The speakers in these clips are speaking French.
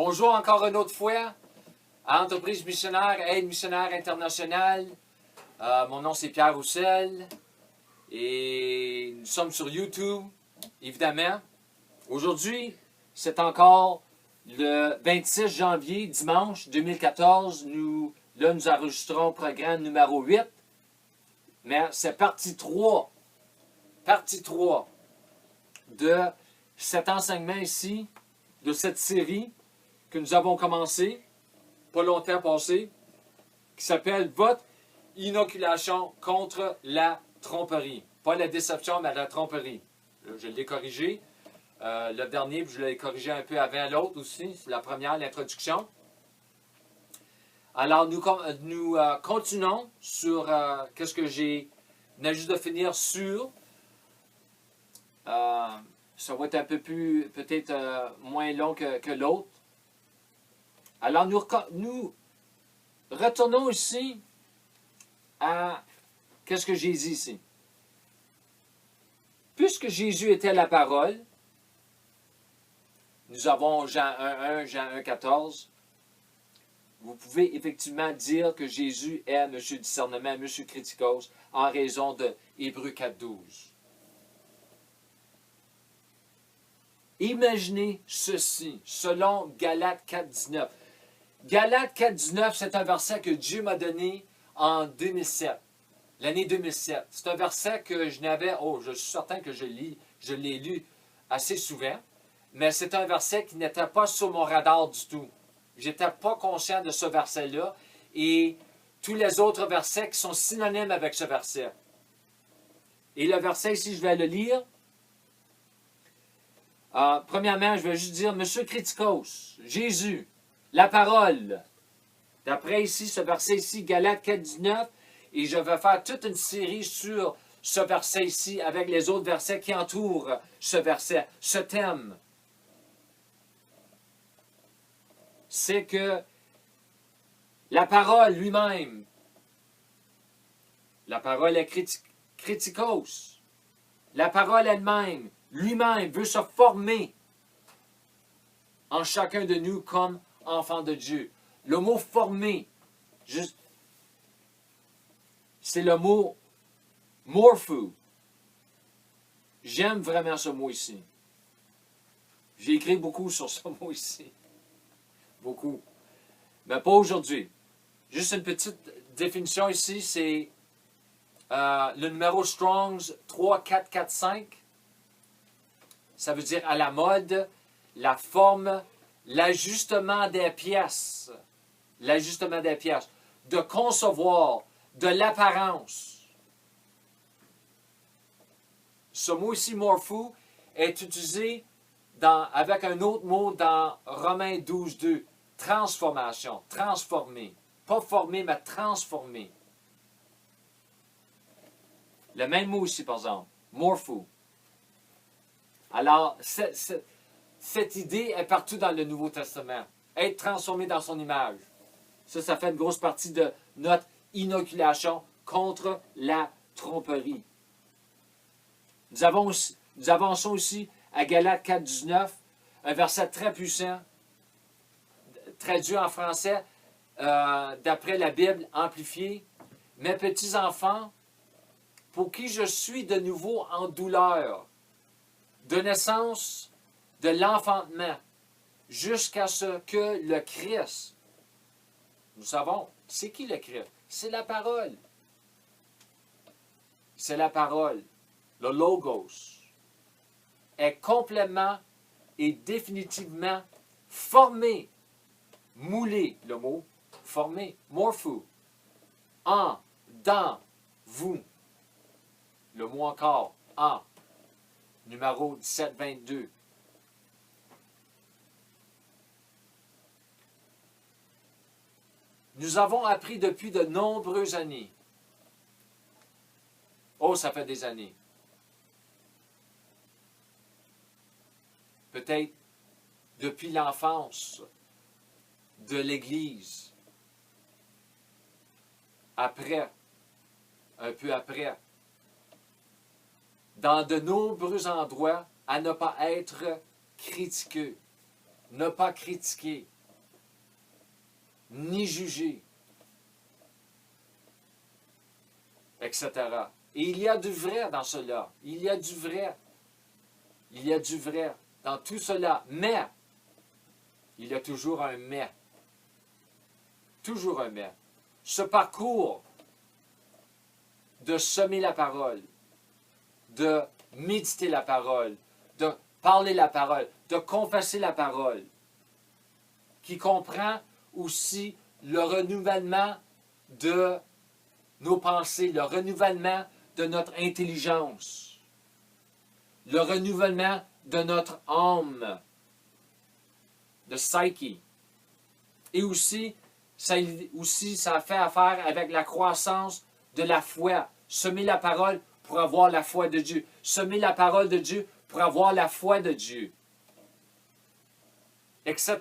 Bonjour encore une autre fois à Entreprise missionnaire, Aide missionnaire internationale. Mon nom c'est Pierre Roussel et nous sommes sur YouTube, évidemment. Aujourd'hui, c'est encore le 26 janvier, dimanche 2014. Nous enregistrons le programme numéro 8. Mais c'est partie 3 de cet enseignement ici, de cette série que nous avons commencé, pas longtemps passé, qui s'appelle « Votre inoculation contre la tromperie ». Pas la déception, mais la tromperie. Je l'ai corrigé. Le dernier, puis je l'ai corrigé un peu avant l'autre aussi. C'est la première, l'introduction. Alors, nous continuons sur qu'est-ce que j'ai... On a juste de finir sur... ça va être un peu plus, peut-être moins long que l'autre. Alors, nous retournons ici à qu'est-ce que j'ai dit ici. Puisque Jésus était la parole, nous avons Jean 1.1, Jean 1.14. Vous pouvez effectivement dire que Jésus est M. Discernement, M. Criticos, en raison de Hébreux 4.12. Imaginez ceci, selon Galates 4.19. Galates 4.19, c'est un verset que Dieu m'a donné en 2007, l'année 2007. C'est un verset que je n'avais, je suis certain que je l'ai lu assez souvent, mais c'est un verset qui n'était pas sur mon radar du tout. Je n'étais pas conscient de ce verset-là et tous les autres versets qui sont synonymes avec ce verset. Et le verset ici, je vais le lire. Premièrement, je vais juste dire, Monsieur Criticos, Jésus, la parole. D'après ici, ce verset ici, Galates 4.19, et je vais faire toute une série sur ce verset ici, avec les autres versets qui entourent ce verset, ce thème. C'est que la parole lui-même, la parole est criticos, la parole elle-même, lui-même veut se former en chacun de nous comme enfants de Dieu. Le mot former, c'est le mot morpho. J'aime vraiment ce mot ici. J'ai écrit beaucoup sur ce mot ici. Beaucoup. Mais pas aujourd'hui. Juste une petite définition ici, c'est le numéro Strong's 3445. Ça veut dire à la mode, la forme, l'ajustement des pièces. L'ajustement des pièces. De concevoir, de l'apparence. Ce mot ici, morpho, est utilisé avec un autre mot dans Romains 12.2. Transformation, transformer. Pas former, mais transformer. Le même mot ici, par exemple. Morpho. Alors, cette idée est partout dans le Nouveau Testament. Être transformé dans son image. Ça fait une grosse partie de notre inoculation contre la tromperie. Nous avançons aussi à Galates 4.19, un verset très puissant, traduit en français d'après la Bible amplifiée. « Mes petits enfants, pour qui je suis de nouveau en douleur, de naissance, de l'enfantement, jusqu'à ce que le Christ, nous savons, c'est qui le Christ? C'est la parole. C'est la parole, le Logos, est complètement et définitivement formé, moulé, le mot, formé, morpho, dans vous. Le mot encore, en, numéro 1722. Nous avons appris depuis de nombreuses années. Ça fait des années. Peut-être depuis l'enfance de l'Église. Après, un peu après, dans de nombreux endroits, à ne pas être critiqué. Ne pas critiquer. ni juger, etc. Et il y a du vrai dans cela. Il y a du vrai. Il y a du vrai dans tout cela. Mais, il y a toujours un mais. Toujours un mais. Ce parcours de semer la parole, de méditer la parole, de parler la parole, de confesser la parole, qui comprend aussi le renouvellement de nos pensées, le renouvellement de notre intelligence, le renouvellement de notre âme, de psyche. Et aussi, ça fait affaire avec la croissance de la foi. Semer la parole pour avoir la foi de Dieu. Semer la parole de Dieu pour avoir la foi de Dieu. Etc.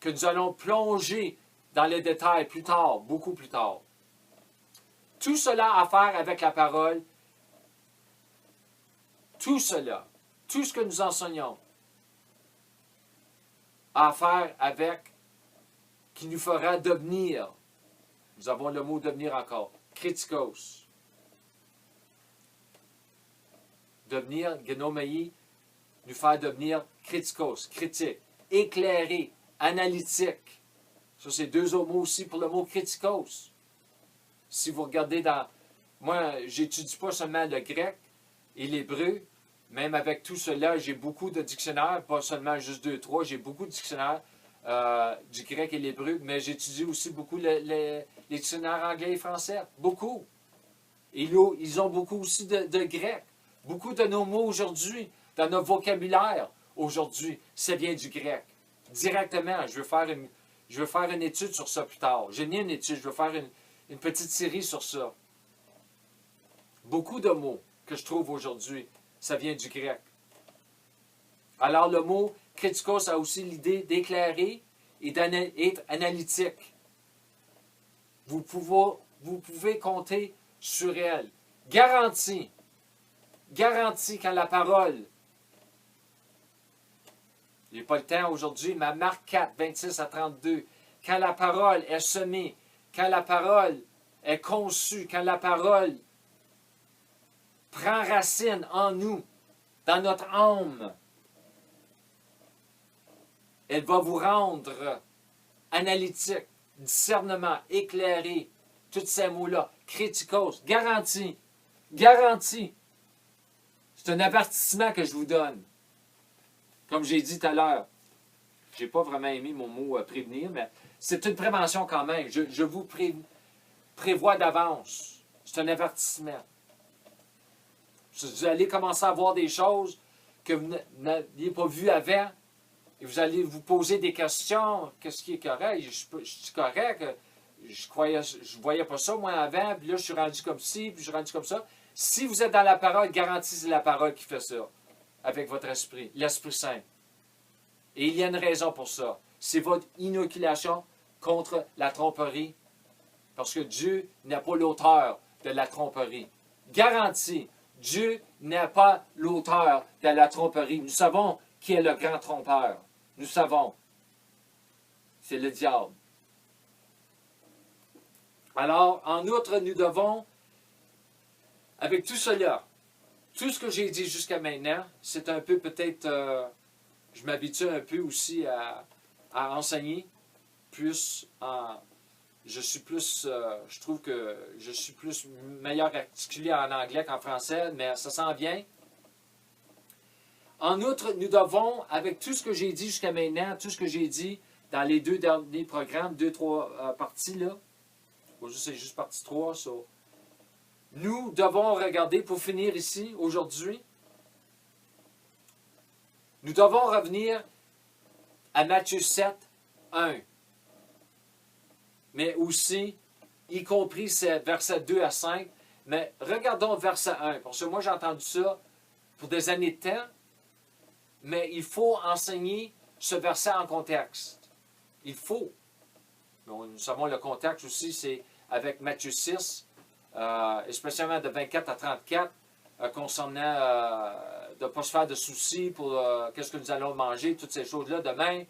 Que nous allons plonger dans les détails plus tard, beaucoup plus tard. Tout cela a à faire avec la parole. Tout cela, tout ce que nous enseignons, a à faire avec qui nous fera devenir. Nous avons le mot devenir encore. Kritikos. Devenir, genomai, nous faire devenir kritikos, critique, éclairé, analytique. Ça, c'est deux autres mots aussi pour le mot kritikos. Si vous regardez dans... Moi, j'étudie pas seulement le grec et l'hébreu. Même avec tout cela, j'ai beaucoup de dictionnaires, pas seulement juste 2, 3, j'ai beaucoup de dictionnaires du grec et l'hébreu, mais j'étudie aussi beaucoup les dictionnaires anglais et français. Beaucoup. Et ils ont beaucoup aussi de grec. Beaucoup de nos mots aujourd'hui, dans notre vocabulaire aujourd'hui, ça vient du grec. Directement, je veux faire une étude sur ça plus tard. J'ai mis une étude, je veux faire une petite série sur ça. Beaucoup de mots que je trouve aujourd'hui, ça vient du grec. Alors le mot kritikos a aussi l'idée d'éclairer et d'être analytique. Vous pouvez compter sur elle. Garantie quand la parole, il n'y a pas le temps aujourd'hui, mais Marc 4, 26 à 32, quand la parole est semée, quand la parole est conçue, quand la parole prend racine en nous, dans notre âme, elle va vous rendre analytique, discernement, éclairé, tous ces mots-là, kritikos, garantie. C'est un avertissement que je vous donne. Comme j'ai dit tout à l'heure, je n'ai pas vraiment aimé mon mot prévenir, mais c'est une prévention quand même. Je vous prévois d'avance. C'est un avertissement. Vous allez commencer à voir des choses que vous n'aviez pas vues avant. Et vous allez vous poser des questions. Qu'est-ce qui est correct? Je suis correct? Je ne voyais pas ça, moi, avant. Puis là, je suis rendu comme ci, puis je suis rendu comme ça. Si vous êtes dans la parole, garantissez la parole qui fait ça. Avec votre esprit. L'Esprit Saint. Et il y a une raison pour ça. C'est votre inoculation contre la tromperie. Parce que Dieu n'est pas l'auteur de la tromperie. Garantie. Dieu n'est pas l'auteur de la tromperie. Nous savons qui est le grand trompeur. Nous savons. C'est le diable. Alors, en outre, nous devons, avec tout cela, tout ce que j'ai dit jusqu'à maintenant, c'est un peu peut-être, je m'habitue un peu aussi à enseigner, plus je trouve que je suis plus meilleur articulé en anglais qu'en français, mais ça s'en vient. En outre, nous devons, avec tout ce que j'ai dit jusqu'à maintenant, tout ce que j'ai dit dans les 2 derniers programmes, 2-3 parties, là, c'est juste partie 3, ça. Nous devons regarder, pour finir ici, aujourd'hui, nous devons revenir à Matthieu 7, 1. Mais aussi, y compris ces versets 2 à 5. Mais regardons verset 1, parce que moi j'ai entendu ça pour des années de temps, mais il faut enseigner ce verset en contexte. Il faut. Nous savons le contexte aussi, c'est avec Matthieu 6, spécialement de 24 à 34, concernant de ne pas se faire de soucis pour qu'est-ce que nous allons manger, toutes ces choses-là demain.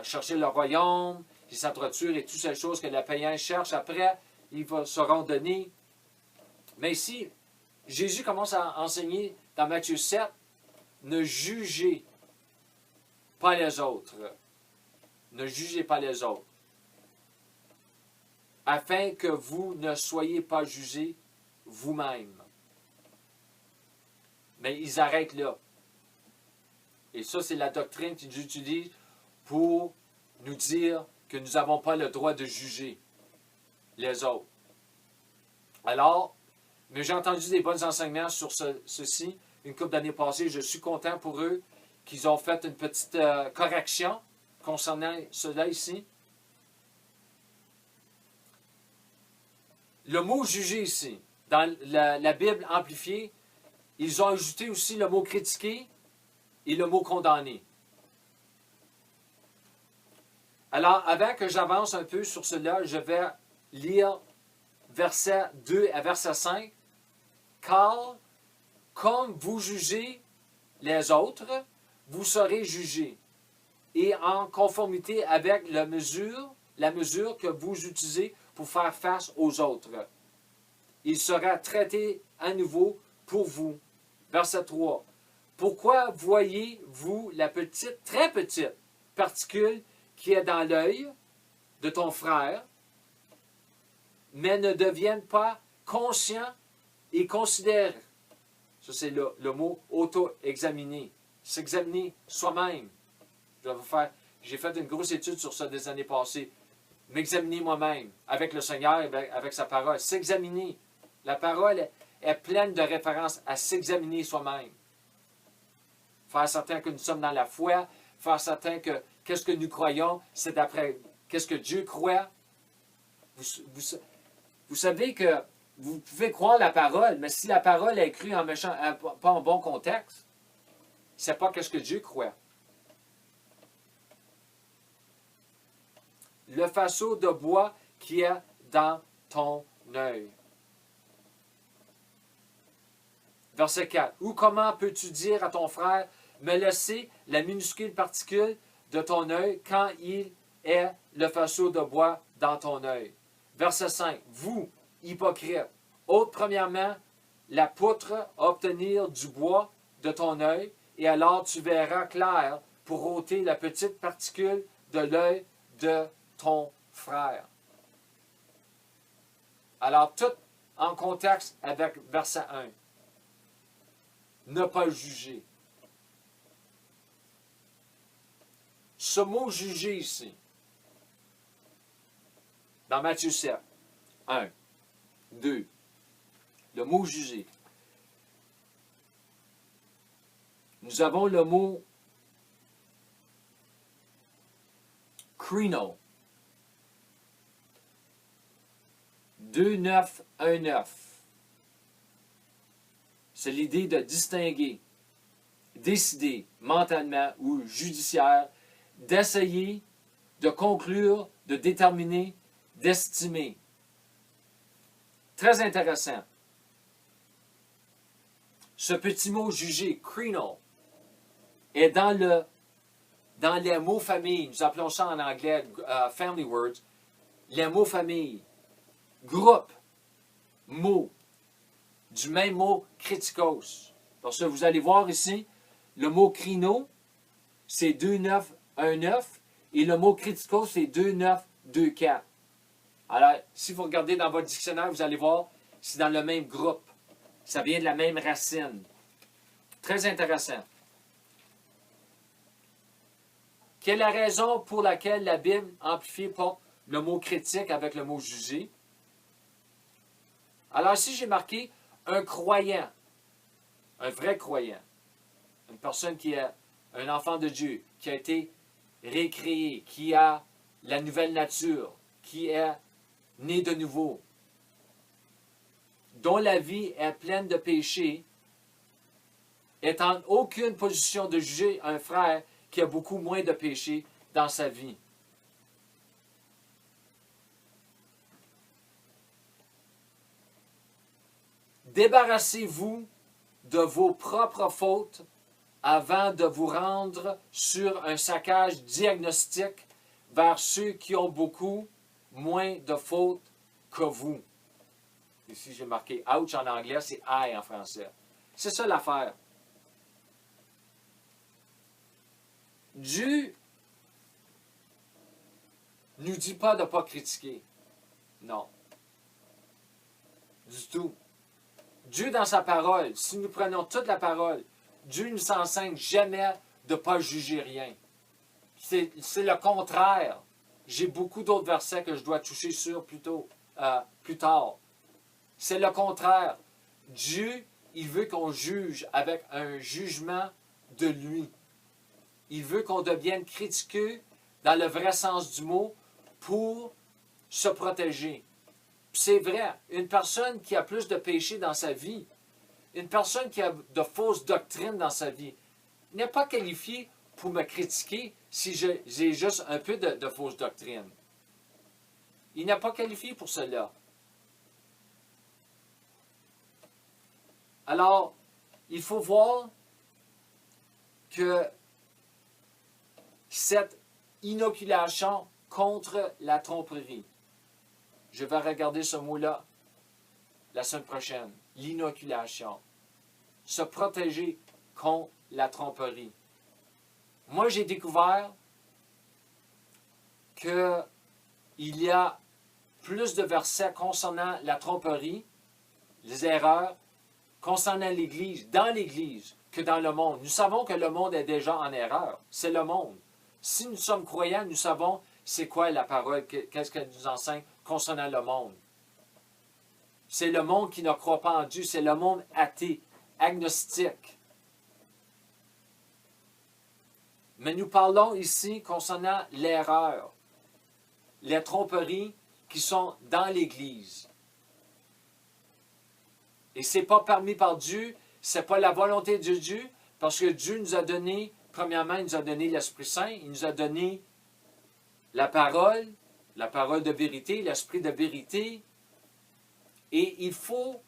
Chercher le royaume qui s'entretuent et toutes ces choses que le païen cherche après, ils seront donnés. Mais ici, Jésus commence à enseigner dans Matthieu 7, ne jugez pas les autres. Ne jugez pas les autres. Afin que vous ne soyez pas jugés vous-même. Mais ils arrêtent là. Et ça, c'est la doctrine qu'ils utilisent pour nous dire que nous n'avons pas le droit de juger les autres. Alors, mais j'ai entendu des bons enseignements sur ceci une couple d'années passées. Je suis content pour eux qu'ils ont fait une petite correction concernant cela ici. Le mot juger ici, dans la Bible amplifiée, ils ont ajouté aussi le mot critiquer et le mot condamner. Alors, avant que j'avance un peu sur cela, je vais lire versets 2 à verset 5. Car, comme vous jugez les autres, vous serez jugés. Et en conformité avec la mesure que vous utilisez pour faire face aux autres. Il sera traité à nouveau pour vous. Verset 3. Pourquoi voyez-vous la petite, très petite particule qui est dans l'œil de ton frère, mais ne devienne pas conscient et considère, ça c'est le mot auto-examiner, s'examiner soi-même. J'ai fait une grosse étude sur ça des années passées. M'examiner moi-même avec le Seigneur et avec sa parole. S'examiner. La parole est pleine de références à s'examiner soi-même. Faire certain que nous sommes dans la foi, faire certain que qu'est-ce que nous croyons, c'est d'après qu'est-ce que Dieu croit. Vous savez que vous pouvez croire la parole, mais si la parole est crue en méchant, pas en bon contexte, c'est pas qu'est-ce que Dieu croit. Le faisceau de bois qui est dans ton œil. Verset 4. Ou comment peux-tu dire à ton frère, me laisser la minuscule particule de ton œil quand il est le faisceau de bois dans ton œil? Verset 5. Vous, hypocrite, ôte premièrement la poutre à obtenir du bois de ton œil, et alors tu verras clair pour ôter la petite particule de l'œil de ton frère. Alors, tout en contexte avec verset 1. Ne pas juger. Ce mot juger ici, dans Matthieu 7, 1, 2, le mot juger. Nous avons le mot krino. 2919. C'est l'idée de distinguer, décider mentalement ou judiciaire, d'essayer, de conclure, de déterminer, d'estimer. Très intéressant. Ce petit mot juger, krino, est dans les mots famille. Nous appelons ça en anglais family words. Les mots famille. Groupe, mot, du même mot kritikos. Parce que vous allez voir ici, le mot krino, c'est 2919 et le mot kritikos, c'est 2924. Alors, si vous regardez dans votre dictionnaire, vous allez voir, c'est dans le même groupe. Ça vient de la même racine. Très intéressant. Quelle est la raison pour laquelle la Bible amplifiée porte le mot critique avec le mot juger? Alors ici, j'ai marqué un croyant, un vrai croyant, une personne qui est un enfant de Dieu, qui a été récréé, qui a la nouvelle nature, qui est né de nouveau, dont la vie est pleine de péchés, est en aucune position de juger un frère qui a beaucoup moins de péchés dans sa vie. Débarrassez-vous de vos propres fautes avant de vous rendre sur un saccage diagnostique vers ceux qui ont beaucoup moins de fautes que vous. Ici, j'ai marqué ouch en anglais, c'est I en français. C'est ça l'affaire. Dieu ne nous dit pas de ne pas critiquer. Non. Du tout. Dieu, dans sa parole, si nous prenons toute la parole, Dieu ne nous enseigne jamais de ne pas juger rien. C'est le contraire. J'ai beaucoup d'autres versets que je dois toucher sur plus tard. C'est le contraire. Dieu, il veut qu'on juge avec un jugement de lui. Il veut qu'on devienne critiqueux dans le vrai sens du mot pour se protéger. C'est vrai, une personne qui a plus de péché dans sa vie, une personne qui a de fausses doctrines dans sa vie, n'est pas qualifiée pour me critiquer si j'ai juste un peu de fausses doctrines. Il n'est pas qualifié pour cela. Alors, il faut voir que cette inoculation contre la tromperie, je vais regarder ce mot-là la semaine prochaine, l'inoculation, se protéger contre la tromperie. Moi, j'ai découvert qu'il y a plus de versets concernant la tromperie, les erreurs, concernant l'Église, dans l'Église, que dans le monde. Nous savons que le monde est déjà en erreur. C'est le monde. Si nous sommes croyants, nous savons c'est quoi la parole, qu'est-ce qu'elle nous enseigne concernant le monde. C'est le monde qui ne croit pas en Dieu, c'est le monde athée, agnostique. Mais nous parlons ici concernant l'erreur, les tromperies qui sont dans l'Église. Et ce n'est pas permis par Dieu, ce n'est pas la volonté de Dieu, parce que Dieu nous a donné, premièrement, il nous a donné l'Esprit Saint, il nous a donné la parole de vérité, l'esprit de vérité. Et il faut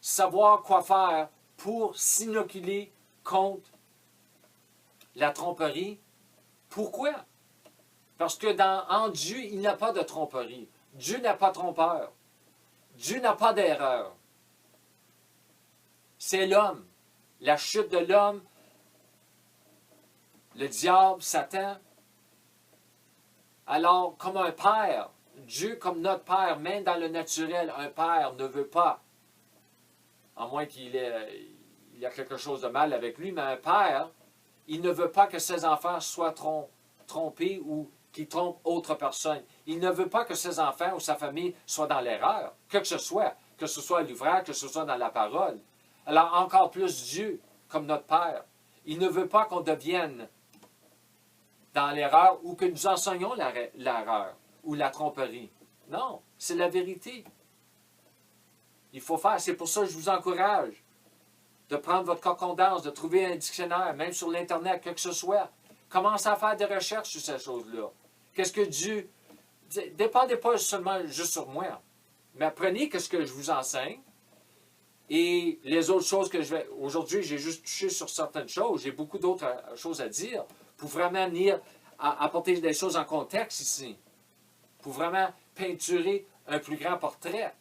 savoir quoi faire pour s'inoculer contre la tromperie. Pourquoi? Parce que en Dieu, il n'y a pas de tromperie. Dieu n'a pas trompeur. Dieu n'a pas d'erreur. C'est l'homme. La chute de l'homme, le diable, Satan. Alors, comme un père, Dieu comme notre père, même dans le naturel, un père ne veut pas, à moins qu'il y a quelque chose de mal avec lui, mais un père, il ne veut pas que ses enfants soient trompés ou qu'ils trompent autre personne. Il ne veut pas que ses enfants ou sa famille soient dans l'erreur, que ce soit à l'ouvrage, que ce soit dans la parole. Alors encore plus Dieu, comme notre Père, il ne veut pas qu'on devienne dans l'erreur ou que nous enseignons l'erreur ou la tromperie. Non, c'est la vérité. Il faut faire, c'est pour ça que je vous encourage de prendre votre concordance, de trouver un dictionnaire, même sur l'Internet, que ce soit. Commencez à faire des recherches sur ces choses-là. Qu'est-ce que Dieu... Dépendez pas seulement juste sur moi, mais apprenez ce que je vous enseigne. Et les autres choses que je vais... Aujourd'hui, j'ai juste touché sur certaines choses. J'ai beaucoup d'autres choses à dire pour vraiment venir apporter des choses en contexte ici. Pour vraiment peinturer un plus grand portrait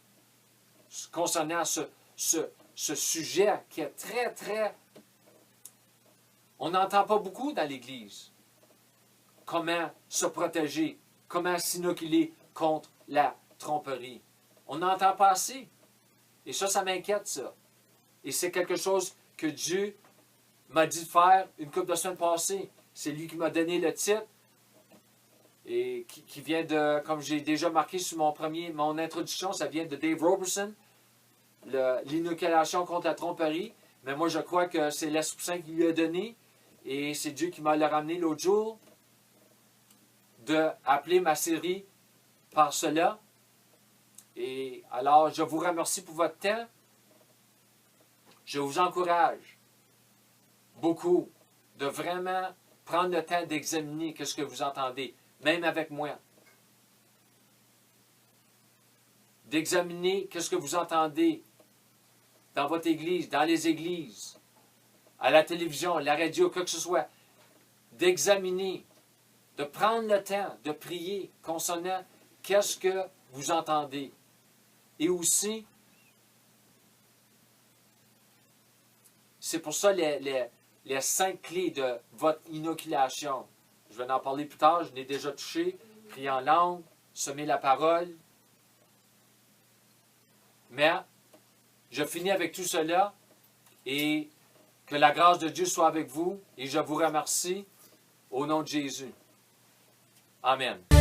concernant ce sujet qui est très, très... On n'entend pas beaucoup dans l'Église. Comment se protéger, comment s'inoculer contre la tromperie. On n'entend pas assez. Et ça m'inquiète, ça. Et c'est quelque chose que Dieu m'a dit de faire une couple de semaines passées. C'est lui qui m'a donné le titre et qui vient de, comme j'ai déjà marqué sur mon introduction, ça vient de Dave Robertson, l'inoculation contre la tromperie. Mais moi, je crois que c'est l'Esprit Saint qui lui a donné et c'est Dieu qui m'a le ramené l'autre jour d'appeler ma série par cela. Et alors, je vous remercie pour votre temps. Je vous encourage beaucoup de vraiment prendre le temps d'examiner ce que vous entendez, même avec moi. D'examiner ce que vous entendez dans votre église, dans les églises, à la télévision, à la radio, quoi que ce soit. D'examiner de prendre le temps de prier concernant qu'est-ce que vous entendez. Et aussi, c'est pour ça les 5 clés de votre inoculation. Je vais en parler plus tard, je l'ai déjà touché. Prier en langue, semer la parole. Mais je finis avec tout cela et que la grâce de Dieu soit avec vous et je vous remercie au nom de Jésus. Amen.